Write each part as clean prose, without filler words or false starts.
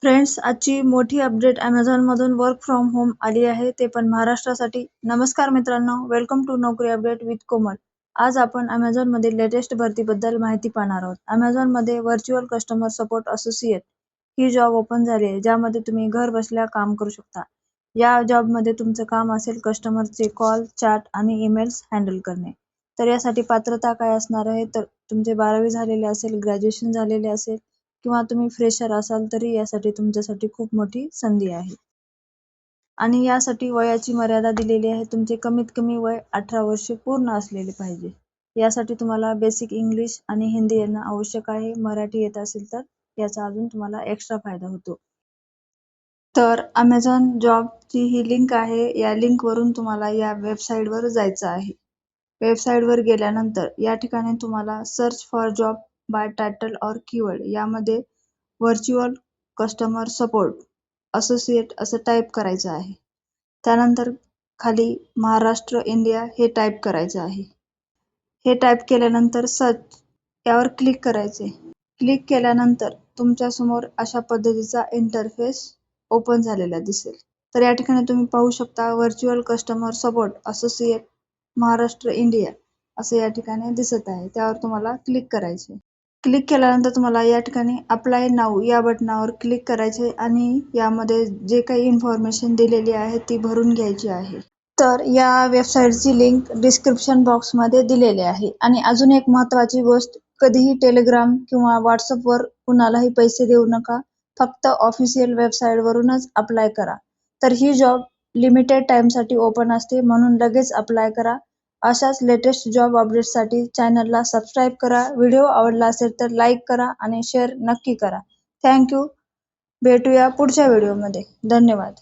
Friends, आजची मोठी update Amazonमधून work from home आली आहे, ते पण महाराष्ट्रासाठी. नमस्कार मित्रांनो, वेलकम टू नोकरी अपडेट विथ कोमल. आज आपण Amazonमध्ये लेटेस्ट भरतीबद्दल माहिती पाहणार आहोत. Amazonमध्ये व्हर्च्युअल कस्टमर सपोर्ट असोसिएट ही जॉब ओपन झाली आहे, ज्यामध्ये तुम्ही घर बसल्या काम करू शकता. या जॉबमध्ये तुमचं काम असेल कस्टमरचे कॉल, चॅट आणि ईमेल्स हँडल करणे. तर यासाठी पात्रता काय असणार आहे, तर तुमचे 12वी झालेले असेल, ग्रॅज्युएशन झालेले असेल किंवा तुम्ही फ्रेशर असाल तरी यासाठी तुमच्यासाठी खूप मोठी संधी आहे. आणि यासाठी वयाची मर्यादा दिलेली आहे. तुमचे कमीत कमी वय 18 वर्षे पूर्ण असलेले पाहिजे. यासाठी तुम्हाला बेसिक इंग्लिश आणि हिंदी येणं आवश्यक आहे. मराठी येत असेल तर याचा अजून तुम्हाला एक्स्ट्रा फायदा होतो. तर Amazon जॉबची ही लिंक आहे. या लिंकवरून तुम्हाला या वेबसाईटवर जायचं आहे. वेबसाईटवर गेल्यानंतर या ठिकाणी तुम्हाला search for job by title or keyword यामध्ये व्हर्च्युअल कस्टमर सपोर्ट असोसिएट असं टाईप करायचं आहे. त्यानंतर खाली महाराष्ट्र इंडिया हे टाईप करायचं आहे. हे टाईप केल्यानंतर सर्च यावर क्लिक करायचे. क्लिक केल्यानंतर तुमच्यासमोर अशा पद्धतीचा इंटरफेस ओपन झालेला दिसेल. तर या ठिकाणी तुम्ही पाहू शकता virtual customer support associate Maharashtra India असं या ठिकाणी दिसत आहे. त्यावर तुम्हाला क्लिक करायचे. क्लिक केल्यानंतर तुम्हाला या ठिकाणी अप्लाय नाऊ या बटनावर क्लिक करायचे आणि यामध्ये जे काही इन्फॉर्मेशन दिलेली आहे ती भरून घ्यायची आहे. तर या वेबसाईटची लिंक डिस्क्रिप्शन बॉक्समध्ये दिलेली आहे. आणि अजून एक महत्त्वाची गोष्ट, कधीही टेलिग्राम किंवा व्हॉट्सअपवर कुणालाही पैसे देऊ नका. फक्त ऑफिशियल वेबसाईटवरूनच अप्लाय करा. तर ही जॉब लिमिटेड टाईमसाठी ओपन असते, म्हणून लगेच अप्लाय करा. अशाच लेटेस्ट जॉब अपडेट्ससाठी चॅनलला सबस्क्राईब करा. व्हिडिओ आवडला असेल तर लाईक करा आणि शेअर नक्की करा. Thank you. भेटूया पुढच्या व्हिडिओमध्ये. धन्यवाद.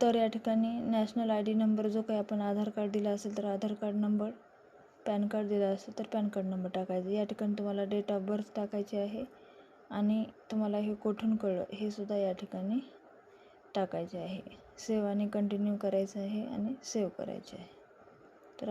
तर या ठिकाणी नॅशनल आय डी नंबर जो काही आपण आधार कार्ड दिला असेल तर आधार कार्ड नंबर, पॅन कार्ड दिला असेल तर पॅन कार्ड नंबर टाकायचा. या ठिकाणी तुम्हाला डेट ऑफ बर्थ टाकायची आहे आणि तुम्हाला हे कुठून कळलं हे सुद्धा या ठिकाणी टाकायचे आहे. सेव्ह आणि कंटिन्यू करायचं आहे आणि सेव्ह करायचे आहे. तर